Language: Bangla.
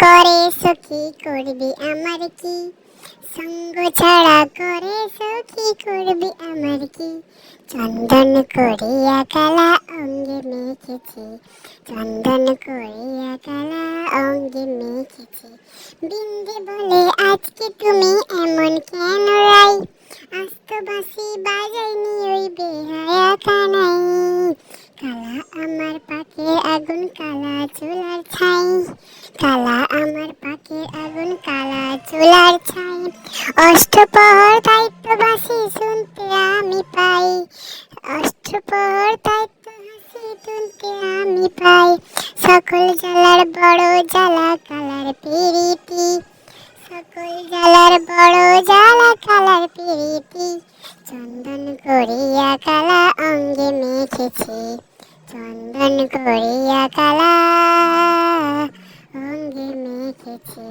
করেছো কি করবি আমার কি, সঙ্গ ছাড়া করেছো কি করবি আমার কি। চন্দন করিয়া কালা অঙ্গে মেখেছি, চন্দন করিয়া কালা অঙ্গে মেখেছি। বিন্দে বলে আজকে তুমি এমন কেন রাই, আস্ত বাঁশি বাজাইনি ওই বেহায়া কানাই। কালা আমার পাকের আগুন কালা চুলার ছাই, কালা আমার পাকের আগুন কালা চুলার ছাই। অষ্টপ্রহর দায়িত্ব বাঁশি শুনতে আমি পাই, অষ্টপ্রহর দায়িত্ব হাসি শুনতে আমি পাই। সকল জ্বালার বড় জ্বালা কালার পিরিতি, সকল জ্বালার বড় জ্বালা কালার পিরিতি। চন্দন করিয়া কালা অঙ্গে মেখেছি, চন্দন করিয়া কালা অঙ্গে মেখেছি।